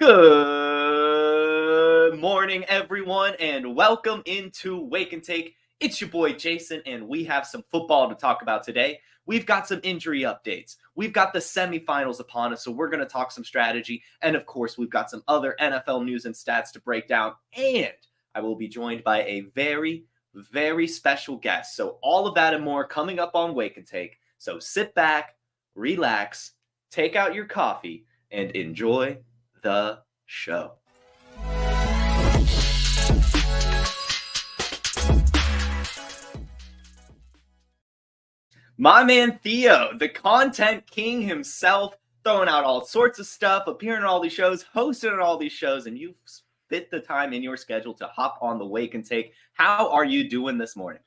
Good morning, everyone, and welcome into Wake and Take. It's your boy Jason, and we have some football to talk about today. We've got some injury updates. We've got the semifinals upon us, so we're going to talk some strategy. And of course, we've got some other NFL news and stats to break down. And I will be joined by a very, very special guest. So all of that and more coming up on Wake and Take. So sit back, relax, take out your coffee, and enjoy the show. My man Theo, the content king himself, throwing out all sorts of stuff, appearing on all these shows, hosting on all these shows, and you fit the time in your schedule to hop on the Wake and Take. How are you doing this morning?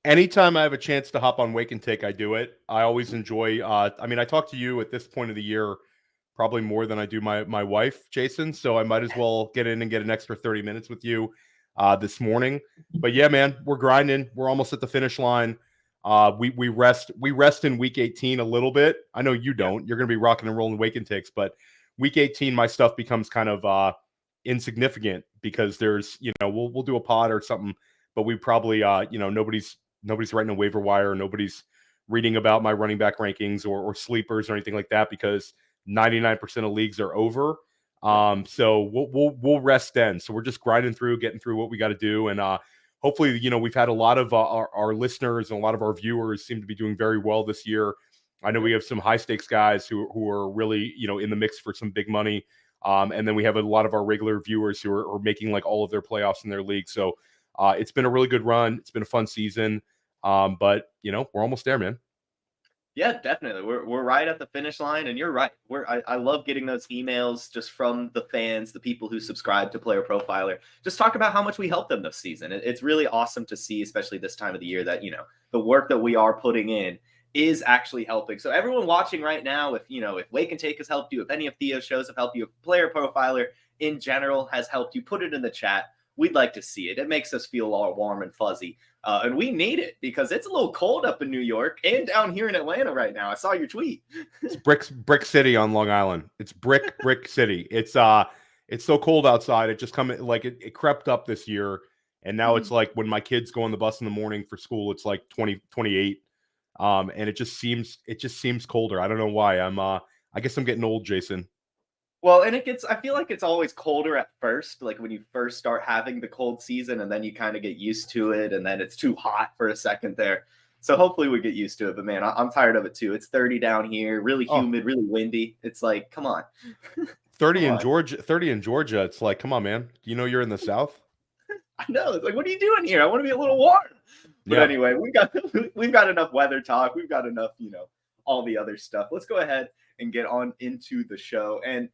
Anytime I have a chance to hop on Wake and Take, I do it. I always enjoy, I talk to you at this point of the year probably more than I do my wife, Jason, so I might as well get in and get an extra 30 minutes with you this morning. But yeah, man, we're grinding. We're almost at the finish line. We rest in week 18 a little bit. I know you don't. You're going to be rocking and rolling Wake and Takes, but week 18, my stuff becomes kind of insignificant because there's, we'll do a pod or something, but we probably, nobody's writing a waiver wire. Nobody's reading about my running back rankings or sleepers or anything like that because 99% of leagues are over. So we'll rest then. So we're just grinding through, getting through what we got to do. And hopefully, we've had a lot of our listeners and a lot of our viewers seem to be doing very well this year. I know we have some high stakes guys who are really, in the mix for some big money. And then we have a lot of our regular viewers who are making like all of their playoffs in their league. So it's been a really good run. It's been a fun season. But we're almost there, man. Yeah, definitely. We're right at the finish line, and you're right. I love getting those emails just from the fans, the people who subscribe to Player Profiler. Just talk about how much we helped them this season. It's really awesome to see, especially this time of the year, that the work that we are putting in is actually helping. So everyone watching right now, if Wake and Take has helped you, if any of Theo's shows have helped you, if Player Profiler in general has helped you, put it in the chat. We'd like to see it. It makes us feel all warm and fuzzy. And we need it because it's a little cold up in New York and down here in Atlanta right now. I saw your tweet. It's brick city on Long Island. It's brick city. It's so cold outside. It just it crept up this year. And now it's like when my kids go on the bus in the morning for school, it's like 28. And it just seems colder. I don't know why. I guess I'm getting old, Jason. Well, and I feel like it's always colder at first, like when you first start having the cold season, and then you kind of get used to it, and then it's too hot for a second there. So hopefully we get used to it. But man, I'm tired of it too. It's 30 down here, really humid, really windy. It's like, come on. 30 in Georgia. It's like, come on, man. Do you know you're in the South? I know. It's like, what are you doing here? I want to be a little warm. But anyway, we've got enough weather talk. We've got enough, all the other stuff. Let's go ahead and get on into the show. And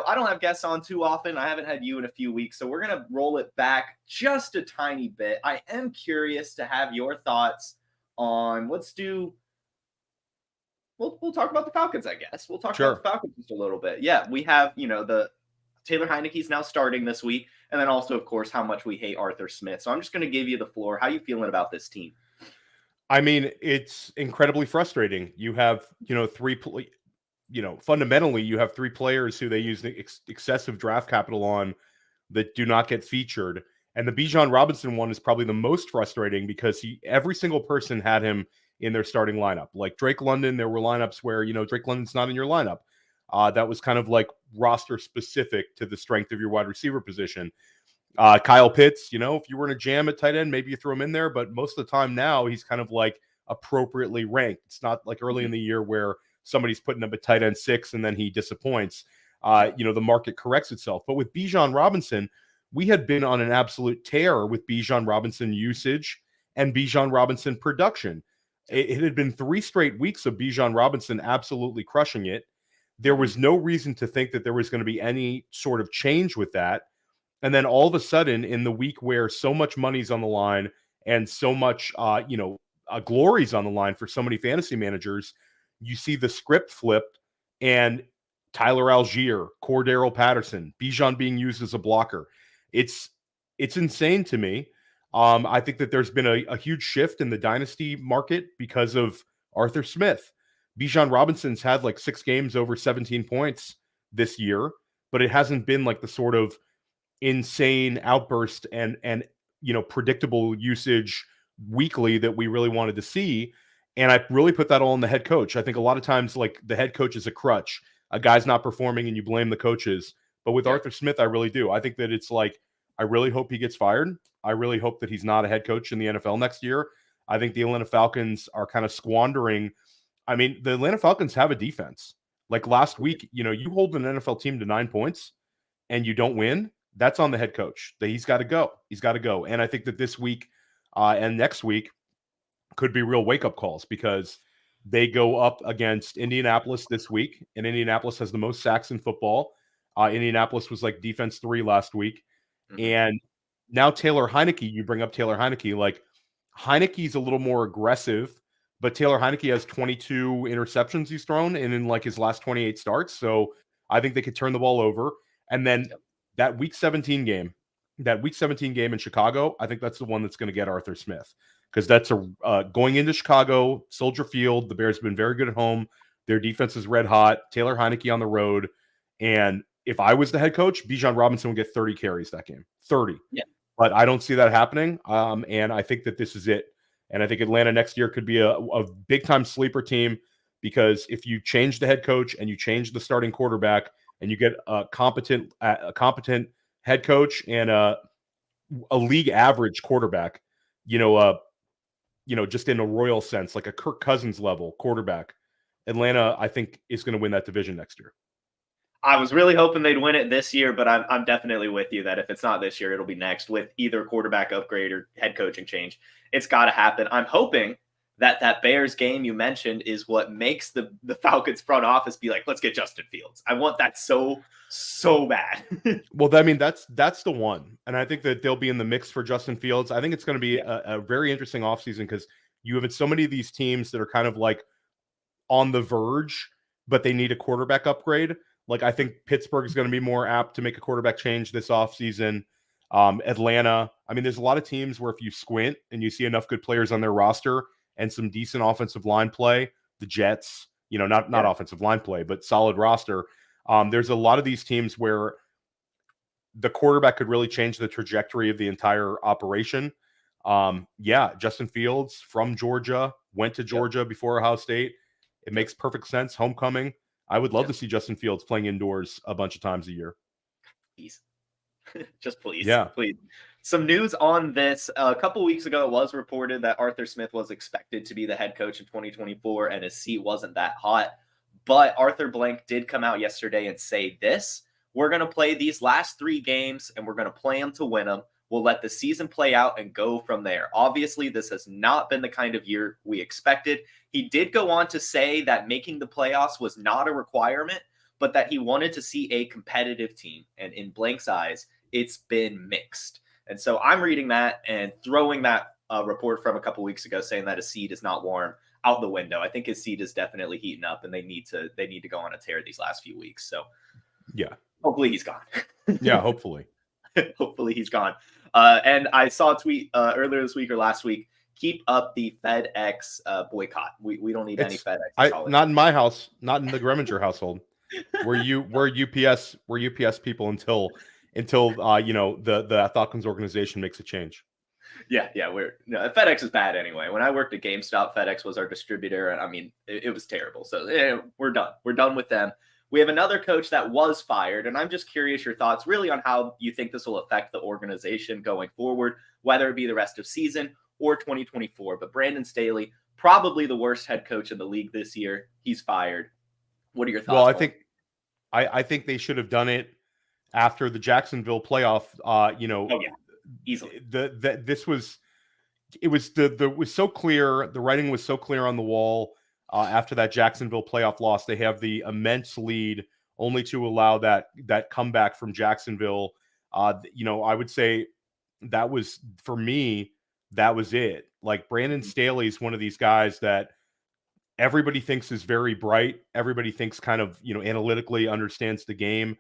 I don't have guests on too often. I haven't had you in a few weeks, so we're going to roll it back just a tiny bit. I am curious to have your thoughts on we'll talk about the Falcons, I guess. We'll talk about the Falcons just a little bit. Yeah, we have, the Taylor Heineke's now starting this week, and then also, of course, how much we hate Arthur Smith. So I'm just going to give you the floor. How are you feeling about this team? I mean, it's incredibly frustrating. You have, fundamentally, you have three players who they use the excessive draft capital on that do not get featured. And the Bijan Robinson one is probably the most frustrating because every single person had him in their starting lineup. Like Drake London, there were lineups where, Drake London's not in your lineup. That was kind of like roster specific to the strength of your wide receiver position. Kyle Pitts, if you were in a jam at tight end, maybe you throw him in there. But most of the time now, he's kind of like appropriately ranked. It's not like early in the year where somebody's putting up a tight end 6 and then he disappoints. The market corrects itself. But with Bijan Robinson, we had been on an absolute tear with Bijan Robinson usage and Bijan Robinson production. It had been 3 straight weeks of Bijan Robinson absolutely crushing it. There was no reason to think that there was going to be any sort of change with that. And then all of a sudden, in the week where so much money's on the line and so much, glory's on the line for so many fantasy managers, you see the script flipped and Tyler Algier, Cordero Patterson, Bijan being used as a blocker. It's insane to me. I think that there's been a huge shift in the dynasty market because of Arthur Smith. Bijan Robinson's had like 6 games over 17 points this year. but it hasn't been like the sort of insane outburst and predictable usage weekly that we really wanted to see. And I really put that all on the head coach. I think a lot of times, like, the head coach is a crutch. A guy's not performing and you blame the coaches. But with Arthur Smith, I really do. I think that it's like, I really hope he gets fired. I really hope that he's not a head coach in the NFL next year. I think the Atlanta Falcons are kind of squandering. I mean, the Atlanta Falcons have a defense. Like last week, you hold an NFL team to 9 points and you don't win. That's on the head coach. He's got to go. He's got to go. And I think that this week and next week could be real wake-up calls, because they go up against Indianapolis this week, and Indianapolis has the most sacks in football. Indianapolis was like defense 3 last week. Mm-hmm. And now Taylor Heineke, you bring up Taylor Heineke. Like, Heineke's a little more aggressive, but Taylor Heineke has 22 interceptions he's thrown in like his last 28 starts. So I think they could turn the ball over. And then that week 17 game in Chicago, I think that's the one that's going to get Arthur Smith, because that's going into Chicago, Soldier Field. The Bears have been very good at home. Their defense is red hot. Taylor Heineke on the road. And if I was the head coach, Bijan Robinson would get 30 carries that game. 30. Yeah. But I don't see that happening. And I think that this is it. And I think Atlanta next year could be a big-time sleeper team, because if you change the head coach and you change the starting quarterback and you get a competent head coach and a league average quarterback, just in a royal sense, like a Kirk Cousins level quarterback, Atlanta, I think, is going to win that division next year. I was really hoping they'd win it this year, but I'm definitely with you that if it's not this year, it'll be next, with either quarterback upgrade or head coaching change. It's got to happen. I'm hoping that Bears game you mentioned is what makes the Falcons front office be like, let's get Justin Fields. I want that so bad. Well, I mean, that's the one. And I think that they'll be in the mix for Justin Fields. I think it's going to be a very interesting offseason, because you have so many of these teams that are kind of like on the verge, but they need a quarterback upgrade. Like, I think Pittsburgh is going to be more apt to make a quarterback change this offseason. Atlanta, I mean, there's a lot of teams where if you squint and you see enough good players on their roster and some decent offensive line play, the Jets, not offensive line play, but solid roster. There's a lot of these teams where the quarterback could really change the trajectory of the entire operation. Justin Fields from Georgia, went to Georgia before Ohio State. It makes perfect sense. Homecoming. I would love to see Justin Fields playing indoors a bunch of times a year. Please. Just please. Yeah. Please. Some news on this. A couple weeks ago, it was reported that Arthur Smith was expected to be the head coach in 2024, and his seat wasn't that hot. But Arthur Blank did come out yesterday and say this: we're going to play these last 3 games, and we're going to play them to win them. We'll let the season play out and go from there. Obviously, this has not been the kind of year we expected. He did go on to say that making the playoffs was not a requirement, but that he wanted to see a competitive team. And in Blank's eyes, it's been mixed. And so I'm reading that and throwing that report from a couple weeks ago saying that his seat is not warm out the window. I think his seat is definitely heating up, and they need to go on a tear these last few weeks. So yeah, hopefully he's gone. Yeah, hopefully. Hopefully he's gone. And I saw a tweet earlier this week or last week: keep up the FedEx boycott. We don't need any FedEx. Not in my house, not in the Gremminger household. We're UPS people until the Falcons organization makes a change. Yeah, FedEx is bad anyway. When I worked at GameStop, FedEx was our distributor, and I mean, it was terrible. So we're done. We're done with them. We have another coach that was fired, and I'm just curious your thoughts really on how you think this will affect the organization going forward, whether it be the rest of season or 2024. But Brandon Staley, probably the worst head coach in the league this year. He's fired. What are your thoughts? Well, I think they should have done it after the Jacksonville playoff. Easily. It was so clear. The writing was so clear on the wall. After that Jacksonville playoff loss, they have the immense lead, only to allow that comeback from Jacksonville. I would say that was, for me, that was it. Like, Brandon Staley is one of these guys that everybody thinks is very bright. Everybody thinks kind of, analytically understands the game,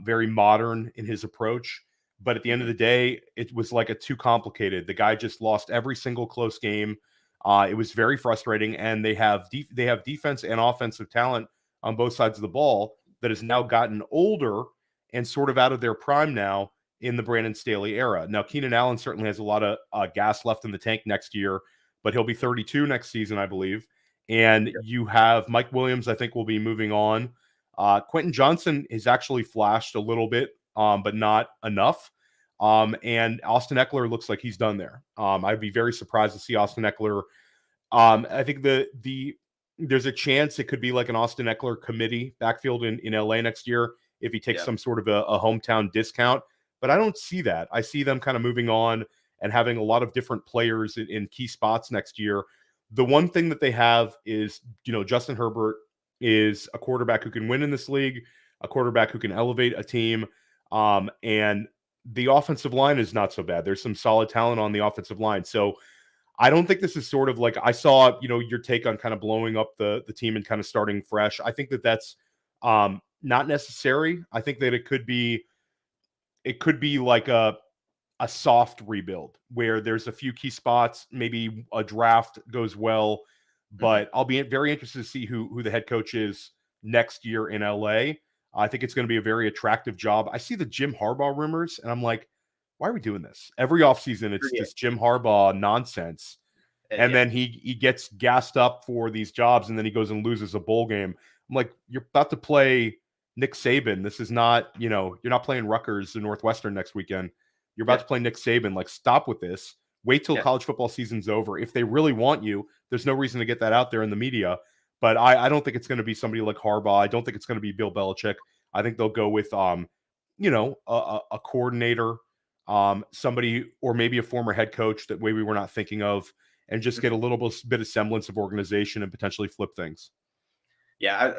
very modern in his approach. But at the end of the day, it was like too complicated. The guy just lost every single close game. It was very frustrating, and they have defense and offensive talent on both sides of the ball that has now gotten older, and sort of out of their prime now in the Brandon Staley era. Now, Keenan Allen certainly has a lot of gas left in the tank next year, but he'll be 32 next season, I believe. And you have Mike Williams, I think, will be moving on. Quentin Johnson has actually flashed a little bit, but not enough. And Austin Ekeler looks like he's done there. I'd be very surprised to see Austin Ekeler. I think there's a chance it could be like an Austin Ekeler committee backfield in LA next year if he takes some sort of a hometown discount. But I don't see that. I see them kind of moving on and having a lot of different players in key spots next year. The one thing that they have is, Justin Herbert is a quarterback who can win in this league, a quarterback who can elevate a team. And the offensive line is not so bad. There's some solid talent on the offensive line. So I don't think this is sort of like, I saw, your take on kind of blowing up the team and kind of starting fresh. I think that that's not necessary. I think that it could be like a soft rebuild where there's a few key spots, maybe a draft goes well, but I'll be very interested to see who the head coach is next year in LA. I think it's going to be a very attractive job. I see the Jim Harbaugh rumors and I'm like, why are we doing this? Every offseason, it's this Jim Harbaugh nonsense. And then he gets gassed up for these jobs and then he goes and loses a bowl game. I'm like, you're about to play Nick Saban. This is not, you're not playing Rutgers and Northwestern next weekend. You're about to play Nick Saban. Like, stop with this. Wait till college football season's over. If they really want you, there's no reason to get that out there in the media. But I don't think it's going to be somebody like Harbaugh. I don't think it's going to be Bill Belichick. I think they'll go with, a coordinator, somebody, or maybe a former head coach that maybe we're not thinking of, and just get a little bit of semblance of organization and potentially flip things. Yeah.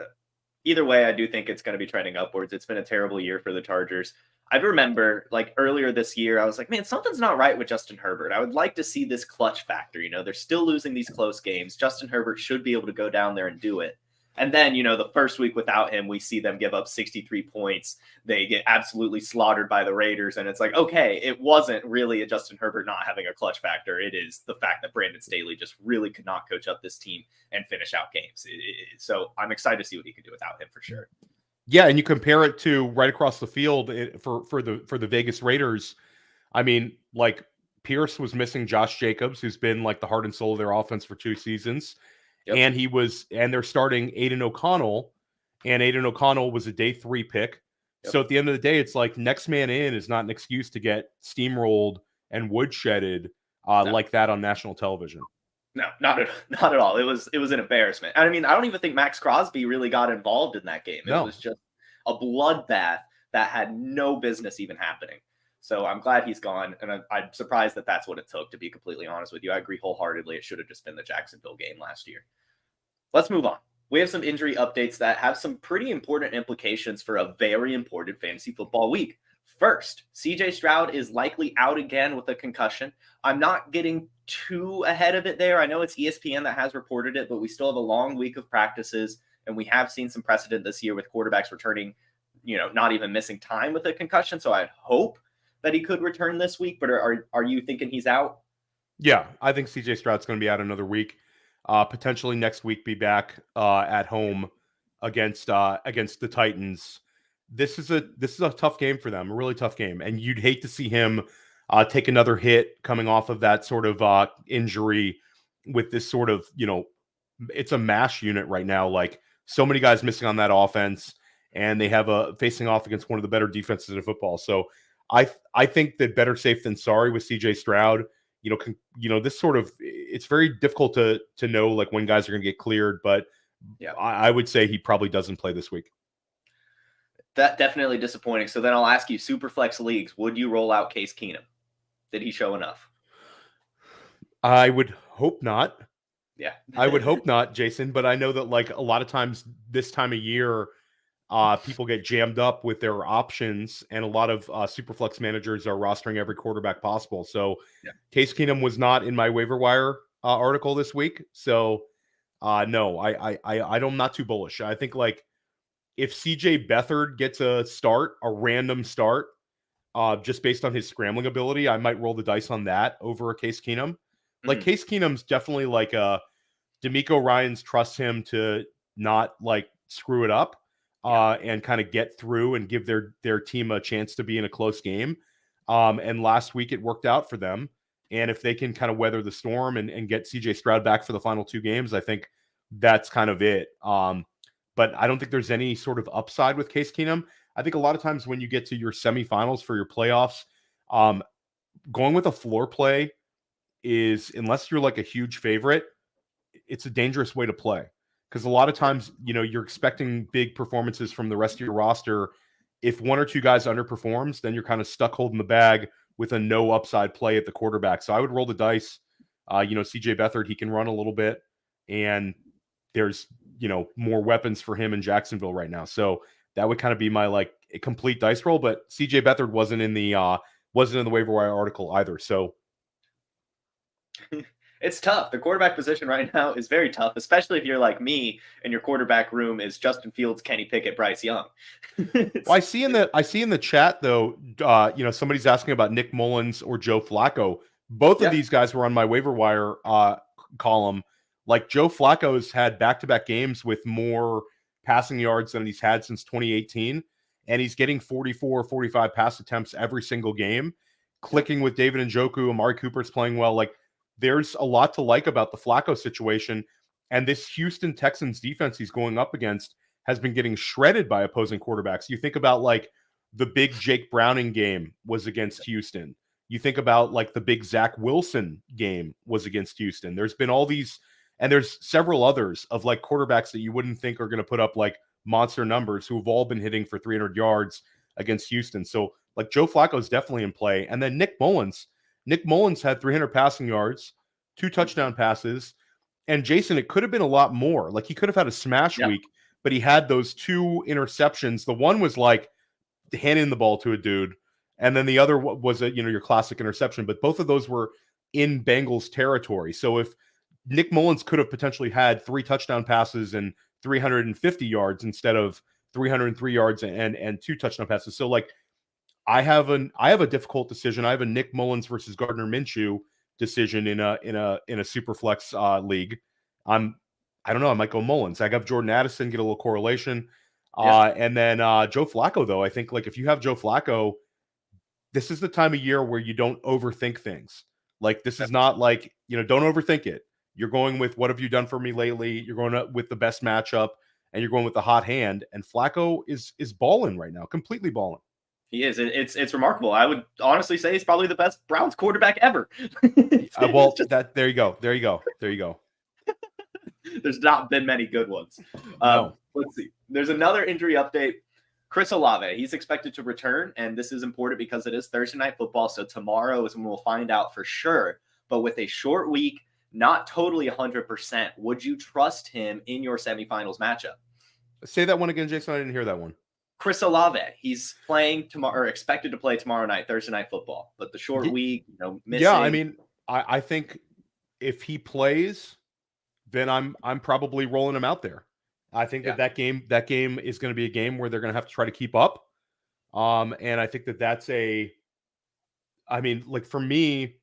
Either way, I do think it's going to be trending upwards. It's been a terrible year for the Chargers. I remember earlier this year, I was like, man, something's not right with Justin Herbert. I would like to see this clutch factor. They're still losing these close games. Justin Herbert should be able to go down there and do it. And then, the first week without him, we see them give up 63 points. They get absolutely slaughtered by the Raiders. And it's like, okay, it wasn't really a Justin Herbert not having a clutch factor. It is the fact that Brandon Staley just really could not coach up this team and finish out games. So I'm excited to see what he can do without him for sure. Yeah, and you compare it to right across the field for the Vegas Raiders. I mean, Pierce was missing Josh Jacobs, who's been the heart and soul of their offense for 2 seasons. Yep. And they're starting Aiden O'Connell, and Aiden O'Connell was a day 3 pick. Yep. So at the end of the day, it's like next man in is not an excuse to get steamrolled and woodshedded like that on national television. No, not at all. It was an embarrassment. I mean, I don't even think Max Crosby really got involved in that game. It was just a bloodbath that had no business even happening. So I'm glad he's gone, and I'm surprised that that's what it took, to be completely honest with you. I agree wholeheartedly. It should have just been the Jacksonville game last year. Let's move on. We have some injury updates that have some pretty important implications for a very important fantasy football week. First, CJ Stroud is likely out again with a concussion. I'm not getting too ahead of it there. I know it's ESPN that has reported it, but we still have a long week of practices, and we have seen some precedent this year with quarterbacks returning, not even missing time with a concussion. So I hope that he could return this week, but are you thinking he's out? Yeah, I think CJ Stroud's going to be out another week. Potentially next week be back at home against the Titans. This is a tough game for them, a really tough game, and you'd hate to see him take another hit coming off of that sort of injury with this sort of, it's a mash unit right now. So many guys missing on that offense, and they have facing off against one of the better defenses in football. So I think that better safe than sorry with CJ Stroud. This sort of, it's very difficult to know when guys are going to get cleared, but yeah, I would say he probably doesn't play this week. That definitely disappointing. So then I'll ask you, Superflex leagues, would you roll out Case Keenum? Did he show enough? I would hope not. Yeah. I would hope not, Jason, but I know that a lot of times this time of year, people get jammed up with their options, and a lot of Superflex managers are rostering every quarterback possible. So Case Keenum was not in my waiver wire article this week. So no, I'm not too bullish. I think if CJ Beathard gets a random start, just based on his scrambling ability, I might roll the dice on that over a Case Keenum. Case Keenum's definitely DeMeco Ryans trusts him to not screw it up. and kind of get through and give their team a chance to be in a close game. And last week it worked out for them. And if they can kind of weather the storm and get CJ Stroud back for the final 2 games, I think that's kind of it. But I don't think there's any sort of upside with Case Keenum. I think a lot of times when you get to your semifinals for your playoffs, going with a floor play is, unless you're like a huge favorite, it's a dangerous way to play. Because a lot of times, you're expecting big performances from the rest of your roster. If 1 or 2 guys underperforms, then you're kind of stuck holding the bag with a no upside play at the quarterback. So I would roll the dice. CJ Beathard, he can run a little bit, and there's more weapons for him in Jacksonville right now. So that would kind of be my like a complete dice roll. But CJ Beathard wasn't in the waiver wire article either. So it's tough. The quarterback position right now is very tough, especially if you're like me and your quarterback room is Justin Fields, Kenny Pickett, Bryce Young. Well, I see in the chat though, somebody's asking about Nick Mullins or Joe Flacco. Both of these guys were on my waiver wire column. Like Joe Flacco's had back-to-back games with more passing yards than he's had since 2018, and he's getting 44 or 45 pass attempts every single game. Clicking with David Njoku, Amari Cooper's playing well. Like, there's a lot to like about the Flacco situation. And this Houston Texans defense he's going up against has been getting shredded by opposing quarterbacks. You think about like the big Jake Browning game was against Houston. You think about like the big Zach Wilson game was against Houston. There's been all these, and there's several others of like quarterbacks that you wouldn't think are going to put up like monster numbers who have all been hitting for 300 yards against Houston. So like Joe Flacco is definitely in play. And then Nick Mullins had 300 passing yards, 2 touchdown passes. And Jason, it could have been a lot more. Like he could have had a smash week, but he had those 2 interceptions. The one was like handing the ball to a dude. And then the other was your classic interception. But both of those were in Bengals territory. So if Nick Mullins could have potentially had 3 touchdown passes and 350 yards instead of 303 yards and 2 touchdown passes. So like I have a difficult decision. I have a Nick Mullins versus Gardner Minshew decision in a super flex league. I don't know. I might go Mullins. I got Jordan Addison, get a little correlation. And then Joe Flacco, though, I think like if you have Joe Flacco, this is the time of year where you don't overthink things. Like this is not like, don't overthink it. You're going with what have you done for me lately? You're going with the best matchup, and you're going with the hot hand. And Flacco is balling right now, completely balling. He is. It's remarkable. I would honestly say he's probably the best Browns quarterback ever. There you go. There's not been many good ones. No. Let's see. There's another injury update. Chris Olave, he's expected to return, and this is important because it is Thursday Night Football, so tomorrow is when we'll find out for sure. But with a short week, not totally 100%, would you trust him in your semifinals matchup? Say that one again, Jason. I didn't hear that one. Chris Olave, he's playing tomorrow, or expected to play tomorrow night, Thursday Night Football. But the short week, missing. Yeah, I mean, I think if he plays, then I'm probably rolling him out there. I think that game is going to be a game where they're going to have to try to keep up. And I think that's for me,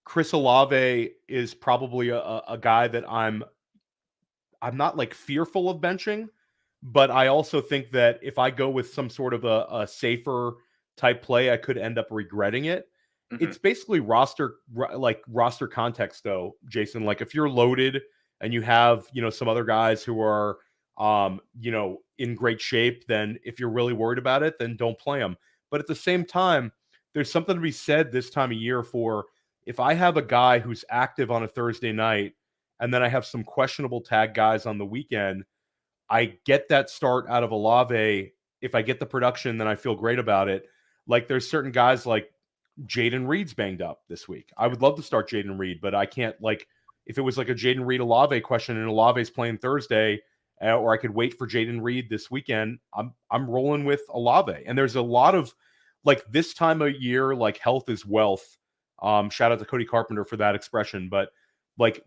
Chris Olave is probably a guy that I'm not like fearful of benching, but I also think that if I go with some sort of a safer type play, I could end up regretting it. Mm-hmm. It's basically roster context though, Jason. Like if you're loaded and you have, some other guys who are, in great shape, then if you're really worried about it, then don't play them. But at the same time, there's something to be said this time of year for if I have a guy who's active on a Thursday night and then I have some questionable tag guys on the weekend, I get that start out of Olave. If I get the production, then I feel great about it. Like there's certain guys like Jaden Reed's banged up this week. I would love to start Jaden Reed, but I can't if it was like a Jaden Reed Olave question and Olave's playing Thursday, or I could wait for Jaden Reed this weekend, I'm rolling with Olave. And there's a lot of this time of year, health is wealth. Shout out to Cody Carpenter for that expression. But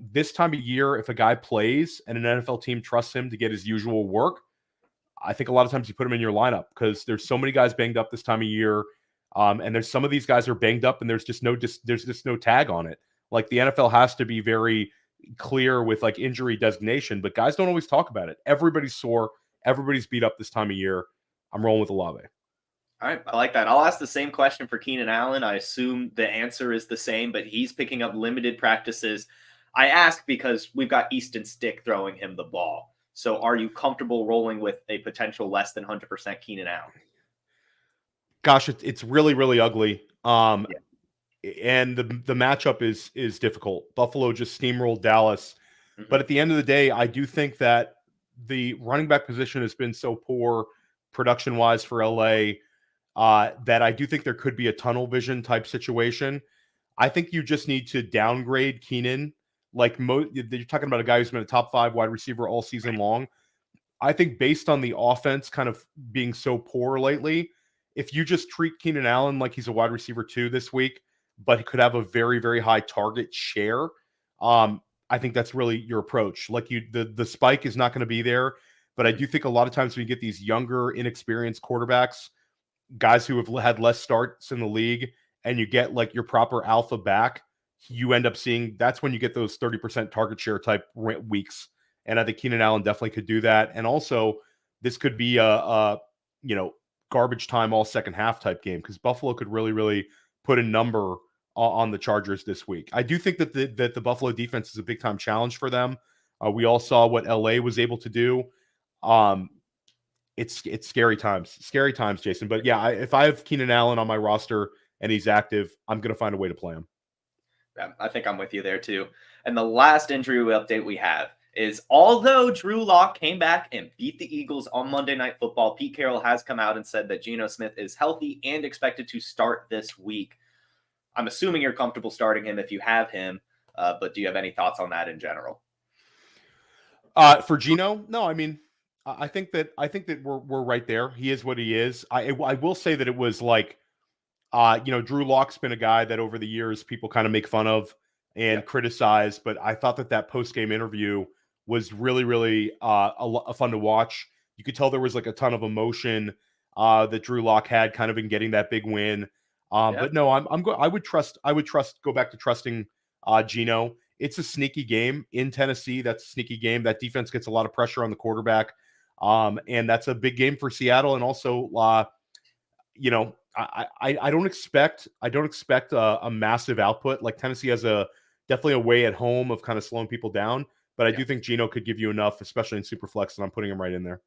this time of year, if a guy plays and an NFL team trusts him to get his usual work, I think a lot of times you put him in your lineup because there's so many guys banged up this time of year. And there's some of these guys are banged up and there's just no tag on it. Like the NFL has to be very clear with injury designation, but guys don't always talk about it. Everybody's sore. Everybody's beat up this time of year. I'm rolling with Olave. All right, I like that. I'll ask the same question for Keenan Allen. I assume the answer is the same, but he's picking up limited practices. I ask because we've got Easton Stick throwing him the ball. So are you comfortable rolling with a potential less than 100% Keenan Allen? Gosh, it's really, really ugly. Yeah. And the matchup is difficult. Buffalo just steamrolled Dallas. Mm-hmm. But at the end of the day, I do think that the running back position has been so poor production-wise for LA that I do think there could be a tunnel vision type situation. I think you just need to downgrade Keenan. Like you're talking about a guy who's been a top 5 wide receiver all season long. I think based on the offense kind of being so poor lately, if you just treat Keenan Allen like he's a wide receiver 2 this week, but he could have a very, very high target share, I think that's really your approach. Like the spike is not going to be there, but I do think a lot of times when you get these younger, inexperienced quarterbacks, guys who have had less starts in the league, and you get like your proper alpha back, you end up seeing that's when you get those 30% target share type weeks. And I think Keenan Allen definitely could do that. And also, this could be a garbage time all second half type game because Buffalo could really, really put a number on the Chargers this week. I do think that the Buffalo defense is a big time challenge for them. We all saw what LA was able to do. It's scary times, Jason. But yeah, if I have Keenan Allen on my roster and he's active, I'm going to find a way to play him. Yeah, I think I'm with you there too. And the last injury update we have is although Drew Lock came back and beat the Eagles on Monday Night Football, Pete Carroll has come out and said that Geno Smith is healthy and expected to start this week. I'm assuming you're comfortable starting him if you have him, but do you have any thoughts on that in general? For Geno, no. I mean, I think that we're right there. He is what he is. I will say that it was like, Drew Lock's been a guy that over the years people kind of make fun of and criticize, but I thought that post-game interview was really, really fun to watch. You could tell there was like a ton of emotion that Drew Lock had kind of in getting that big win. But no, I would go back to trusting Geno. It's a sneaky game in Tennessee. That's a sneaky game. That defense gets a lot of pressure on the quarterback. And that's a big game for Seattle. And also, I don't expect a massive output. Like Tennessee has definitely a way at home of kind of slowing people down. But I do think Geno could give you enough, especially in Superflex, and I'm putting him right in there.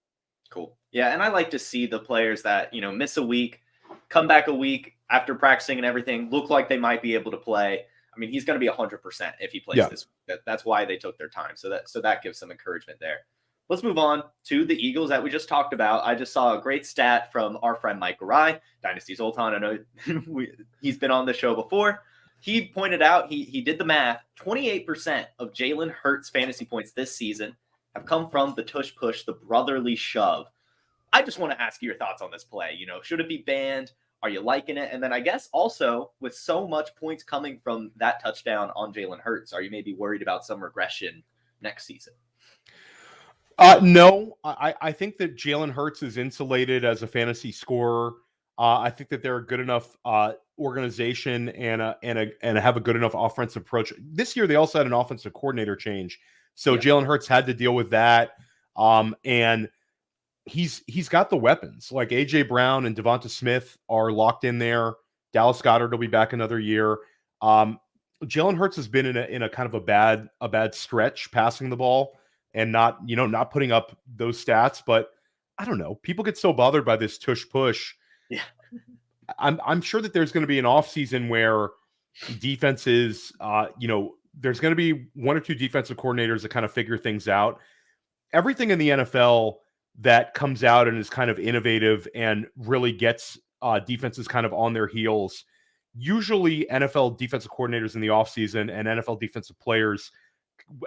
Cool. Yeah, and I like to see the players that, miss a week, come back a week after practicing and everything, look like they might be able to play. I mean, he's going to be 100% if he plays this week. That's why they took their time. So that gives some encouragement there. Let's move on to the Eagles that we just talked about. I just saw a great stat from our friend Mike Garai, Dynasty Zoltan. I know he's been on the show before. He pointed out, he did the math, 28% of Jalen Hurts fantasy points this season have come from the tush push, the brotherly shove. I just want to ask you your thoughts on this play. Should it be banned? Are you liking it? And then I guess also with so much points coming from that touchdown on Jalen Hurts, are you maybe worried about some regression next season? No, I think that Jalen Hurts is insulated as a fantasy scorer. I think that they're a good enough organization and have a good enough offensive approach. This year, they also had an offensive coordinator change, so Jalen Hurts had to deal with that. And he's got the weapons. Like AJ Brown and Devonta Smith are locked in there. Dallas Goedert will be back another year. Jalen Hurts has been in a kind of a bad stretch passing the ball and not putting up those stats. But I don't know. People get so bothered by this tush push. Yeah. I'm sure that there's going to be an offseason where defenses, there's going to be one or two defensive coordinators that kind of figure things out. Everything in the NFL that comes out and is kind of innovative and really gets defenses kind of on their heels. Usually NFL defensive coordinators in the offseason and NFL defensive players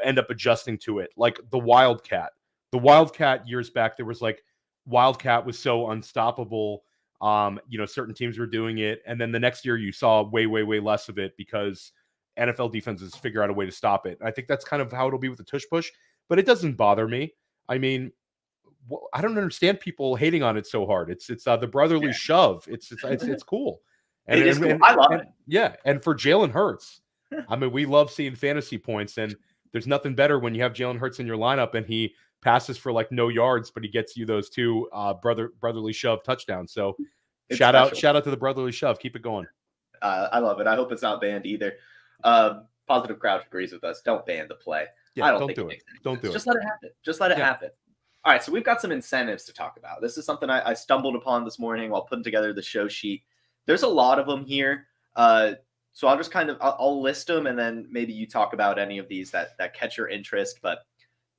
end up adjusting to it. Like the Wildcat years back, there was like Wildcat was so unstoppable. Certain teams were doing it. And then the next year you saw way, way, way less of it because NFL defenses figure out a way to stop it. I think that's kind of how it'll be with the tush push, but it doesn't bother me. I mean, I don't understand people hating on it so hard. It's the brotherly shove. It's cool. And, it is cool. I love it. Yeah. And for Jalen Hurts, I mean, we love seeing fantasy points, and there's nothing better when you have Jalen Hurts in your lineup and he passes for like no yards, but he gets you those two brotherly shove touchdowns. So It's shout special. out to the brotherly shove. Keep it going. I love it. I hope it's not banned either. Positive Crouch agrees with us. Don't ban the play. Yeah, I don't don't think do it it. makes any Don't sense. do it. Just let it happen. Just let it happen. All right, so we've got some incentives to talk about. This is something I stumbled upon this morning while putting together the show sheet. There's a lot of them here. So I'll just I'll list them, and then maybe you talk about any of these that catch your interest. But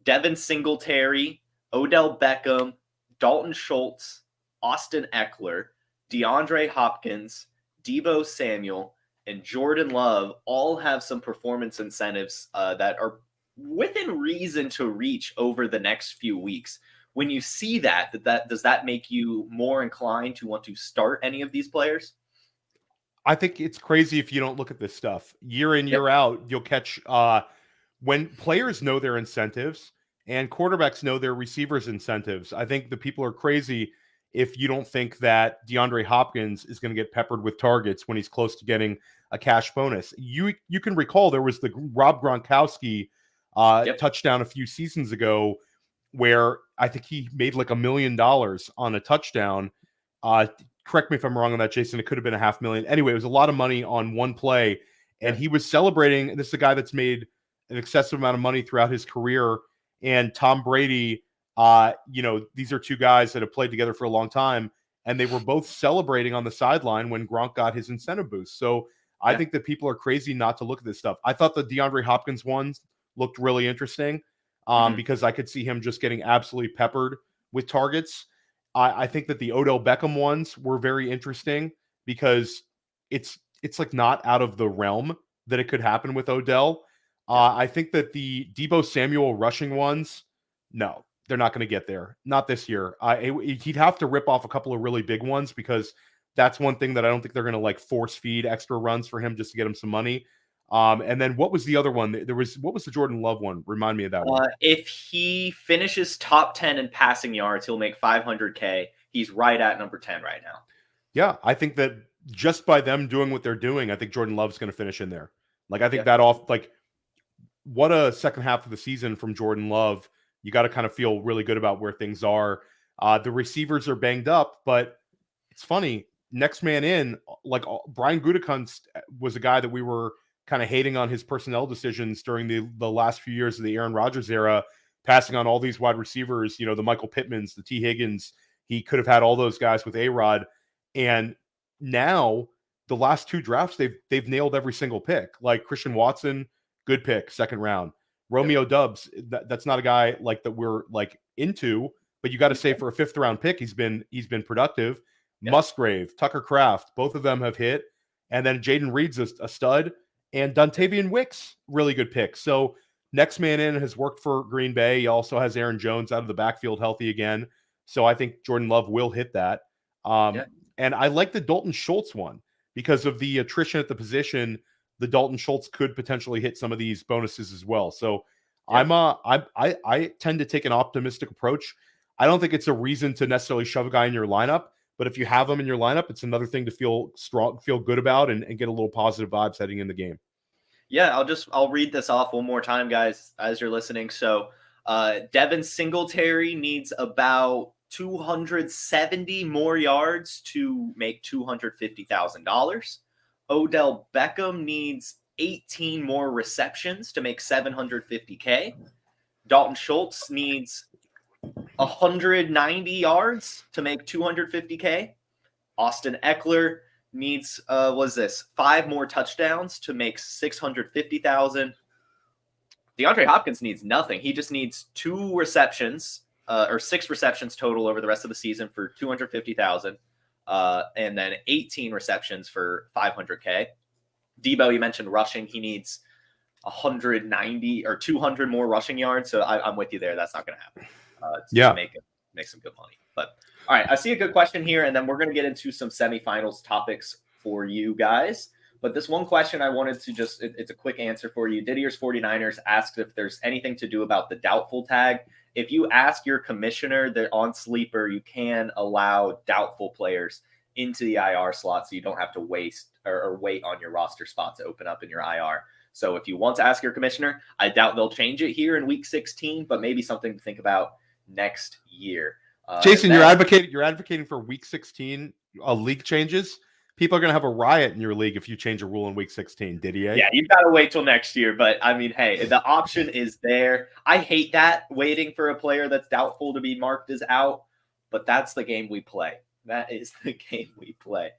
Devin Singletary, Odell Beckham, Dalton Schultz, Austin Ekeler, DeAndre Hopkins, Deebo Samuel, and Jordan Love all have some performance incentives that are within reason to reach over the next few weeks. When you see that does that make you more inclined to want to start any of these players? I think it's crazy if you don't look at this stuff year in, year out. You'll catch when players know their incentives and quarterbacks know their receivers' incentives. I think the people are crazy if you don't think that DeAndre Hopkins is going to get peppered with targets when he's close to getting a cash bonus. You can recall there was the Rob Gronkowski touchdown a few seasons ago where I think he made like $1 million on a touchdown. Correct me if I'm wrong on that, Jason. It could have been $500,000. Anyway, it was a lot of money on one play, and he was celebrating. And this is a guy that's made an excessive amount of money throughout his career. And Tom Brady, these are two guys that have played together for a long time, and they were both celebrating on the sideline when Gronk got his incentive boost. So I think that people are crazy not to look at this stuff. I thought the DeAndre Hopkins ones looked really interesting because I could see him just getting absolutely peppered with targets. I think that the Odell Beckham ones were very interesting because it's like not out of the realm that it could happen with Odell. I think that the Deebo Samuel rushing ones, no, they're not going to get there. Not this year. He'd have to rip off a couple of really big ones because that's one thing that I don't think they're going to like force feed extra runs for him just to get him some money. And then what was the other one? What was the Jordan Love one? Remind me of that one. If he finishes top 10 in passing yards, he'll make $500K. He's right at number 10 right now. Yeah, I think that just by them doing what they're doing, I think Jordan Love's going to finish in there. Like, I think what a second half of the season from Jordan Love. You got to kind of feel really good about where things are. The receivers are banged up, but it's funny. Next man in, like Brian Gutekunst was a guy that we were kind of hating on his personnel decisions during the last few years of the Aaron Rodgers era, passing on all these wide receivers, the Michael Pittmans, the T. Higgins. He could have had all those guys with A-Rod. And now the last two drafts, they've nailed every single pick. Like Christian Watson, good pick, second round. Romeo Doubs, that's not a guy like that we're like into, but you got to say for a fifth round pick, he's been productive. Musgrave, Tucker Kraft, both of them have hit. And then Jaden Reed's a stud. And Dontavian Wicks, really good pick. So next man in has worked for Green Bay. He also has Aaron Jones out of the backfield healthy again. So I think Jordan Love will hit that. And I like the Dalton Schultz one because of the attrition at the position. The Dalton Schultz could potentially hit some of these bonuses as well. So I tend to take an optimistic approach. I don't think it's a reason to necessarily shove a guy in your lineup, but if you have him in your lineup, it's another thing to feel good about and get a little positive vibes heading in the game. Yeah, I'll read this off one more time, guys, as you're listening. So Devin Singletary needs about 270 more yards to make $250,000. Odell Beckham needs 18 more receptions to make $750K. Dalton Schultz needs 190 yards to make $250K. Austin Ekeler needs 5 more touchdowns to make $650,000. DeAndre Hopkins needs nothing. He just needs 2 receptions or 6 receptions total over the rest of the season for $250,000. And then 18 receptions for $500K. Deebo, you mentioned rushing. He needs 190 or 200 more rushing yards. So I'm with you there. That's not going to happen. To make some good money. But all right, I see a good question here, and then we're going to get into some semifinals topics for you guys. But this one question I wanted to it's a quick answer for you. Didier's 49ers asked if there's anything to do about the doubtful tag. If you ask your commissioner that on Sleeper, you can allow doubtful players into the IR slot so you don't have to waste or wait on your roster spot to open up in your IR. So if you want to ask your commissioner, I doubt they'll change it here in week 16, but maybe something to think about next year. Jason, you're advocating for week 16 league changes. People are going to have a riot in your league if you change a rule in week 16. Didier? Yeah, you've got to wait till next year. But I mean, hey, the option is there. I hate that, waiting for a player that's doubtful to be marked as out. But that's the game we play. That is the game we play.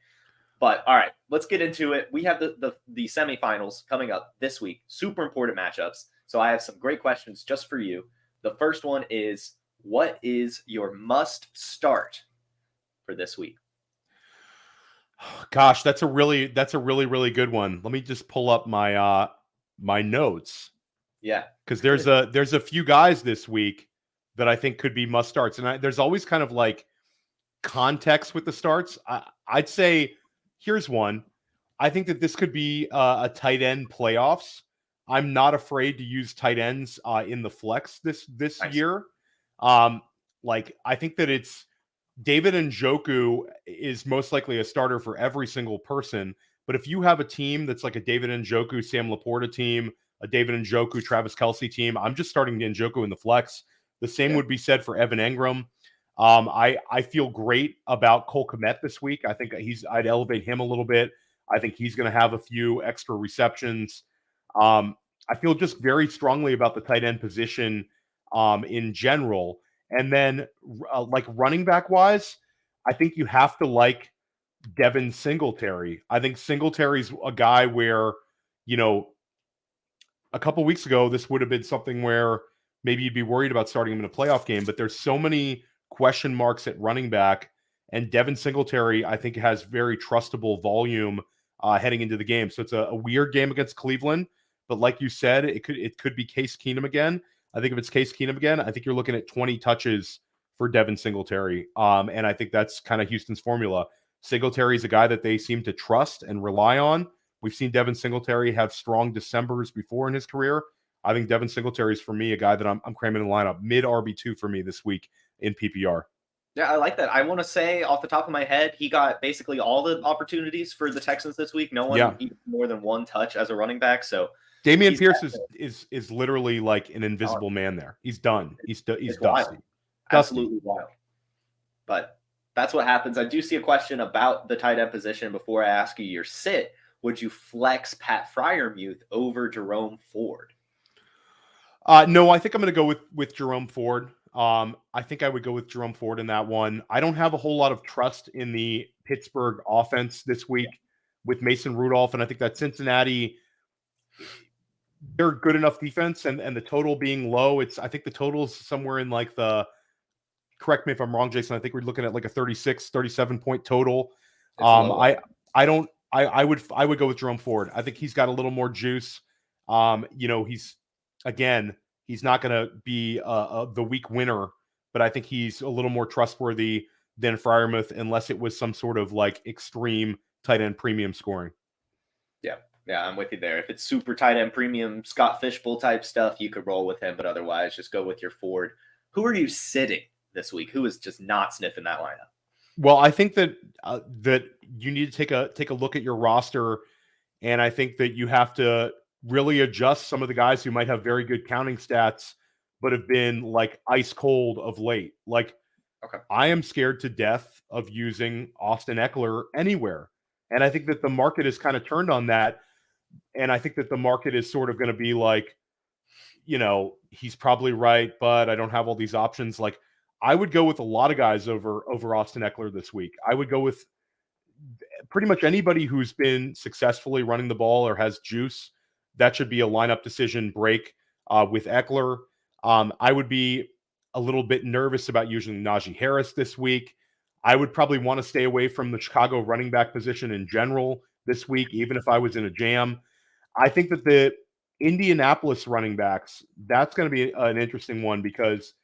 But all right, let's get into it. We have the semifinals coming up this week. Super important matchups. So I have some great questions just for you. The first one is, what is your must start for this week? Gosh, that's a really good one. Let me just pull up my my notes. Yeah, because there's a few guys this week that I think could be must starts, and there's always kind of like context with the starts. I'd say here's one. I think that this could be a tight end playoffs. I'm not afraid to use tight ends in the flex this nice. year. Like I think that it's David Njoku is most likely a starter for every single person. But if you have a team that's like a David Njoku, Sam Laporta team, a David Njoku, Travis Kelce team, I'm just starting Njoku in the flex. The same would be said for Evan Engram. I feel great about Cole Kmet this week. I think I'd elevate him a little bit. I think he's going to have a few extra receptions. I feel just very strongly about the tight end position in general. And then like running back wise, I think you have to like Devin Singletary. I think Singletary's a guy where, you know, a couple weeks ago, this would have been something where maybe you'd be worried about starting him in a playoff game, but there's so many question marks at running back, and Devin Singletary, I think, has very trustable volume heading into the game. So it's a weird game against Cleveland, but like you said, it could be Case Keenum again. I think if it's Case Keenum again, I think you're looking at 20 touches for Devin Singletary. And I think that's kind of Houston's formula. Singletary is a guy that they seem to trust and rely on. We've seen Devin Singletary have strong Decembers before in his career. I think Devin Singletary is, for me, a guy that I'm cramming in the lineup. Mid RB2 for me this week in PPR. Yeah, I like that. I want to say off the top of my head, he got basically all the opportunities for the Texans this week. No one even more than one touch as a running back. So Dameon Pierce is literally like an invisible man there. He's done. He's dusty. Wild. Absolutely wild. But that's what happens. I do see a question about the tight end position before I ask you your sit. Would you flex Pat Freiermuth over Jerome Ford? No, I think I'm going to go with Jerome Ford. I think I would go with Jerome Ford in that one. I don't have a whole lot of trust in the Pittsburgh offense this week with Mason Rudolph, and I think that Cincinnati, they're good enough defense, and the total being low, I think the total's somewhere in like correct me if I'm wrong, Jason, I think we're looking at like a 36, 37 point total. I would go with Jerome Ford. I think he's got a little more juice. He's not going to be the week winner, but I think he's a little more trustworthy than Freiermuth, unless it was some sort of like extreme tight end premium scoring. Yeah, I'm with you there. If it's super tight end premium, Scott Fishbowl type stuff, you could roll with him, but otherwise just go with your Ford. Who are you sitting this week? Who is just not sniffing that lineup? Well, I think that you need to take a look at your roster, and I think that you have to really adjust some of the guys who might have very good counting stats, but have been like ice cold of late. Like, I am scared to death of using Austin Ekeler anywhere. And I think that the market is kind of turned on that. And I think that the market is sort of going to be like, he's probably right, but I don't have all these options. Like, I would go with a lot of guys over Austin Ekeler this week. I would go with pretty much anybody who's been successfully running the ball or has juice. That should be a lineup decision break with Ekeler. I would be a little bit nervous about using Najee Harris this week. I would probably want to stay away from the Chicago running back position in general this week, even if I was in a jam. I think that the Indianapolis running backs, that's going to be an interesting one, because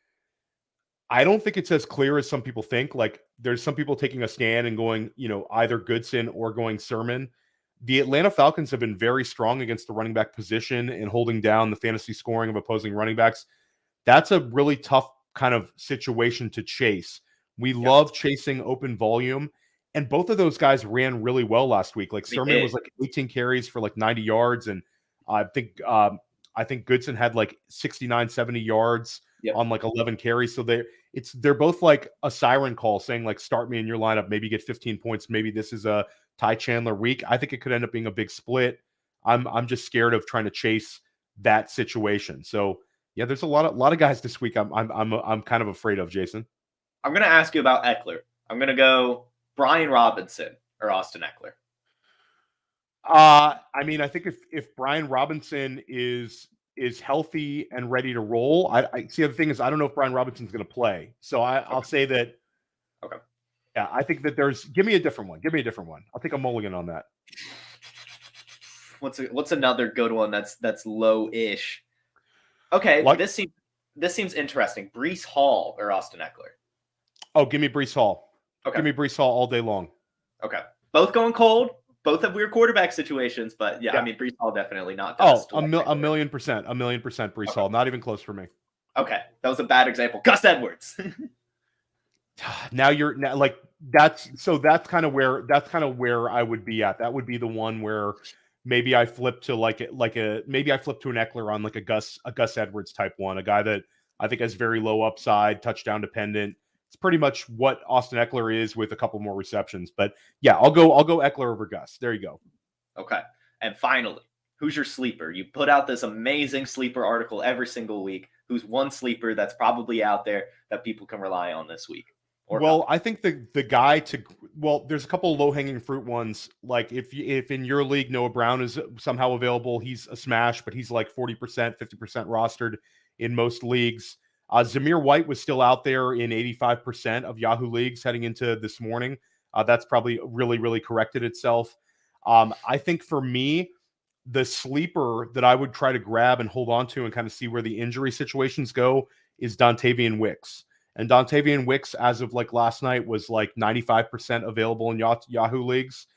I don't think it's as clear as some people think. Like, there's some people taking a stand and going, either Goodson or going Sermon. The Atlanta Falcons have been very strong against the running back position and holding down the fantasy scoring of opposing running backs. That's a really tough kind of situation to chase. We love chasing open volume, and both of those guys ran really well last week. Like, Sermon was like 18 carries for like 90 yards, and I think Goodson had like 69, 70 yards Yep. on like 11 carries. So they're both like a siren call saying like, start me in your lineup, maybe get 15 points. Maybe this is a Ty Chandler week. I think it could end up being a big split. I'm just scared of trying to chase that situation. So yeah, there's a lot of guys this week I'm kind of afraid of, Jason. I'm going to ask you about Ekeler. I'm going to go Brian Robinson or Austin Ekeler. I mean, I think if Brian Robinson is healthy and ready to roll, I see. The thing is, I don't know if Brian Robinson's going to play, so I'll say that. Okay. Yeah, I think that give me a different one. Give me a different one. I'll take a mulligan on that. What's another good one that's low-ish? Okay, this seems interesting. Breece Hall or Austin Ekeler? Oh, give me Breece Hall. Okay. Give me Breece Hall all day long. Okay. Both going cold. Both have weird quarterback situations, but yeah. I mean, Breece Hall definitely not. Oh, a million percent Breece Hall. Not even close for me. Okay, that was a bad example. Gus Edwards. Now like that's kind of where I would be at. That would be the one where maybe I flip to maybe I flip to an Ekeler on like a Gus Edwards type one, a guy that I think has very low upside, touchdown dependent. It's pretty much what Austin Ekeler is with a couple more receptions. But yeah, I'll go Ekeler over Gus. There you go. Okay. And finally, who's your sleeper? You put out this amazing sleeper article every single week. Who's one sleeper that's probably out there that people can rely on this week? I think the guy there's a couple low-hanging fruit ones. Like if in your league Noah Brown is somehow available, he's a smash, but he's like 40%, 50% rostered in most leagues. Zamir White was still out there in 85% of Yahoo leagues heading into this morning. That's probably really, really corrected itself. I think for me, the sleeper that I would try to grab and hold on to and kind of see where the injury situations go is Dontavian Wicks. And Dontavian Wicks, as of like last night, was like 95% available in Yahoo leagues.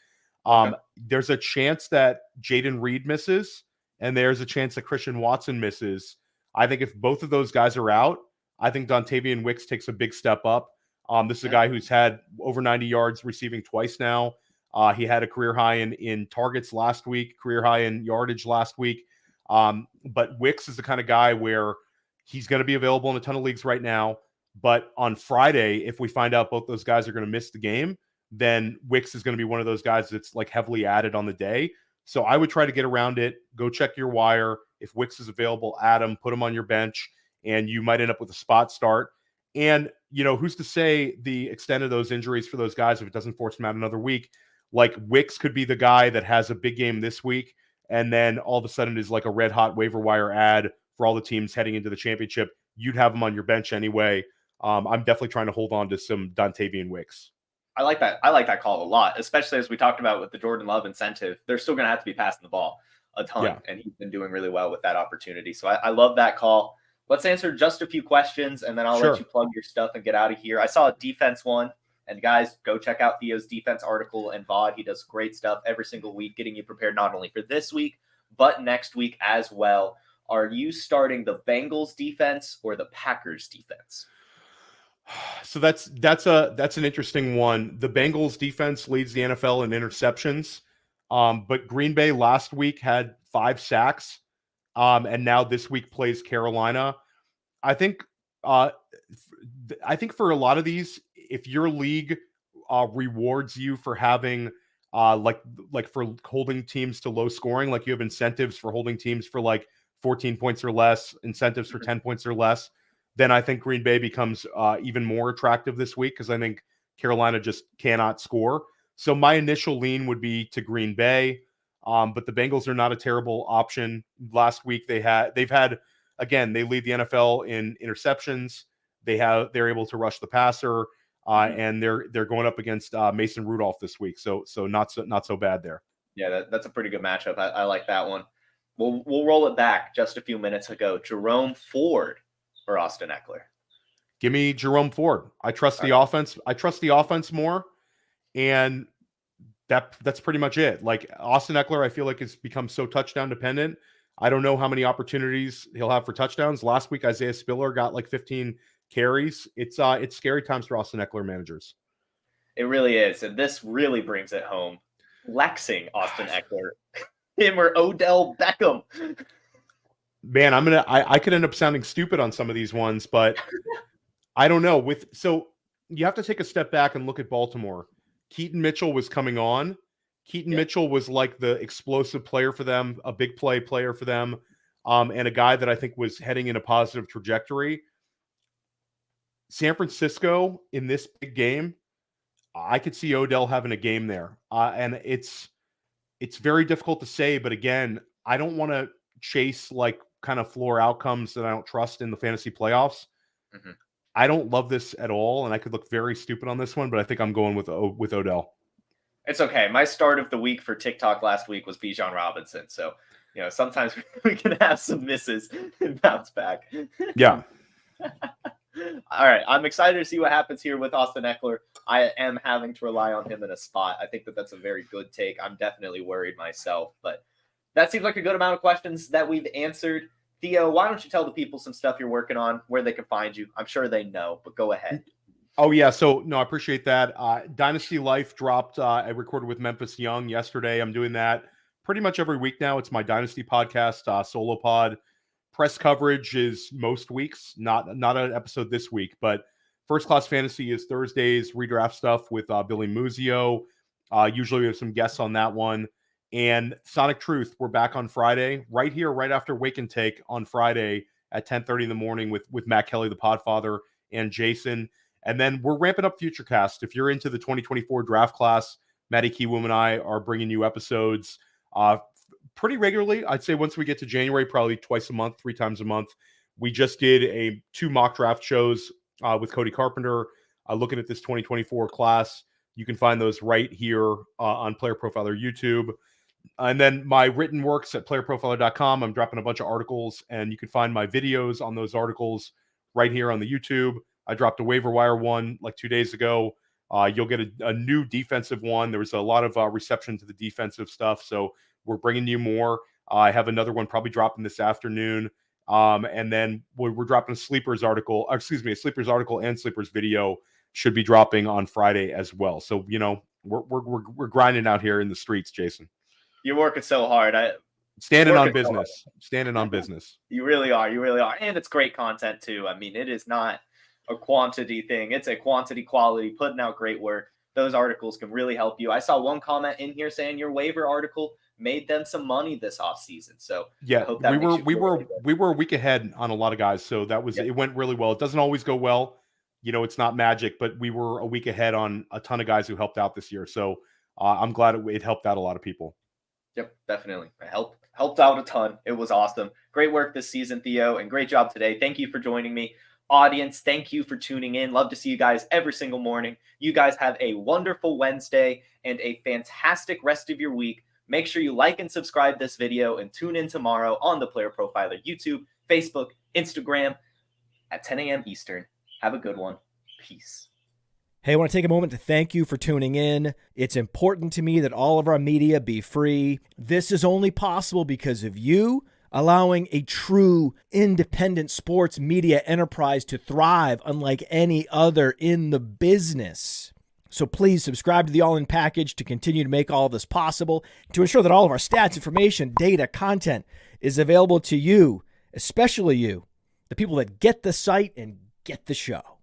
There's a chance that Jaden Reed misses, and there's a chance that Christian Watson misses. I think if both of those guys are out, I think Dontavian Wicks takes a big step up. This is a guy who's had over 90 yards receiving twice now. He had a career high in targets last week, career high in yardage last week. But Wicks is the kind of guy where he's going to be available in a ton of leagues right now. But on Friday, if we find out both those guys are going to miss the game, then Wicks is going to be one of those guys that's like heavily added on the day. So I would try to get around it. Go check your wire. If Wicks is available, add him, put him on your bench, and you might end up with a spot start. And, who's to say the extent of those injuries for those guys if it doesn't force them out another week? Like Wicks could be the guy that has a big game this week, and then all of a sudden is like a red hot waiver wire ad for all the teams heading into the championship. You'd have him on your bench anyway. I'm definitely trying to hold on to some Dontavian Wicks. I like that call a lot, especially as we talked about with the Jordan Love incentive. They're still going to have to be passing the ball a ton, and he's been doing really well with that opportunity. So I love that call. Let's answer just a few questions, and then I'll let you plug your stuff and get out of here. I saw a defense one, and guys, go check out Theo's defense article and VOD. He does great stuff every single week, getting you prepared not only for this week, but next week as well. Are you starting the Bengals defense or the Packers defense? So that's an interesting one. The Bengals defense leads the NFL in interceptions, but Green Bay last week had 5 sacks, and now this week plays Carolina. I think for a lot of these, if your league rewards you for having like for holding teams to low scoring, like you have incentives for holding teams for like 14 points or less, incentives for 10 points or less, then I think Green Bay becomes even more attractive this week because I think Carolina just cannot score. So my initial lean would be to Green Bay, but the Bengals are not a terrible option. Last week they've had again, they lead the NFL in interceptions. They're able to rush the passer, and they're going up against Mason Rudolph this week. So not so bad there. Yeah, that's a pretty good matchup. I like that one. We'll roll it back just a few minutes ago. Jerome Ford or Austin Ekeler? Give me Jerome Ford. I trust the offense. I trust the offense more, and that's pretty much it. Like Austin Ekeler, I feel like has become so touchdown dependent. I don't know how many opportunities he'll have for touchdowns. Last week, Isaiah Spiller got like 15 carries. It's scary times for Austin Ekeler managers. It really is, and this really brings it home. Flexing Austin Ekeler. Him or Odell Beckham. Man, I could end up sounding stupid on some of these ones, but I don't know. So you have to take a step back and look at Baltimore. Keaton Mitchell was coming on. Keaton Mitchell was like the explosive player for them, a big play player for them, and a guy that I think was heading in a positive trajectory. San Francisco in this big game, I could see Odell having a game there, and it's very difficult to say. But again, I don't want to chase like kind of floor outcomes that I don't trust in the fantasy playoffs. Mm-hmm. I don't love this at all, and I could look very stupid on this one, but I think I'm going with Odell. It's okay. My start of the week for TikTok last week was Bijan Robinson, so sometimes we can have some misses and bounce back. Yeah. All right. I'm excited to see what happens here with Austin Ekeler. I am having to rely on him in a spot. I think that's a very good take. I'm definitely worried myself, but that seems like a good amount of questions that we've answered. Theo, why don't you tell the people some stuff you're working on, where they can find you? I'm sure they know, but go ahead. Oh, yeah. So, no, I appreciate that. Dynasty Life dropped. I recorded with Memphis Young yesterday. I'm doing that pretty much every week now. It's my Dynasty podcast, solo pod. Press coverage is most weeks, not an episode this week, but First Class Fantasy is Thursdays, redraft stuff with Billy Muzio. Usually we have some guests on that one. And Sonic Truth, we're back on Friday, right here, right after Wake and Take on Friday at 10:30 in the morning with Matt Kelly, the Podfather, and Jason. And then we're ramping up Futurecast. If you're into the 2024 draft class, Matty Kiwoom and I are bringing you episodes pretty regularly. I'd say once we get to January, probably twice a month, 3 times a month. We just did 2 mock draft shows with Cody Carpenter looking at this 2024 class. You can find those right here on Player Profiler YouTube. And then my written works at playerprofiler.com. I'm dropping a bunch of articles, and you can find my videos on those articles right here on the YouTube. I dropped a waiver wire one like 2 days ago. You'll get a new defensive one. There was a lot of reception to the defensive stuff, so we're bringing you more. I have another one probably dropping this afternoon. And then we're dropping a Sleepers article and Sleepers video should be dropping on Friday as well. So, we're grinding out here in the streets, Jason. You're working so hard. Standing on business. You really are. And it's great content too. I mean, it is not a quantity thing. It's a quantity quality, putting out great work. Those articles can really help you. I saw one comment in here saying your waiver article made them some money this offseason. So yeah, we were a week ahead on a lot of guys. So that was, It went really well. It doesn't always go well. It's not magic, but we were a week ahead on a ton of guys who helped out this year. So I'm glad it helped out a lot of people. Yep, definitely. It helped out a ton. It was awesome. Great work this season, Theo, and great job today. Thank you for joining me. Audience, thank you for tuning in. Love to see you guys every single morning. You guys have a wonderful Wednesday and a fantastic rest of your week. Make sure you like and subscribe this video and tune in tomorrow on the Player Profiler YouTube, Facebook, Instagram at 10 a.m. Eastern. Have a good one. Peace. Hey, I want to take a moment to thank you for tuning in. It's important to me that all of our media be free. This is only possible because of you allowing a true independent sports media enterprise to thrive unlike any other in the business. So please subscribe to the All In Package to continue to make all this possible, to ensure that all of our stats, information, data, content is available to you, especially you, the people that get the site and get the show.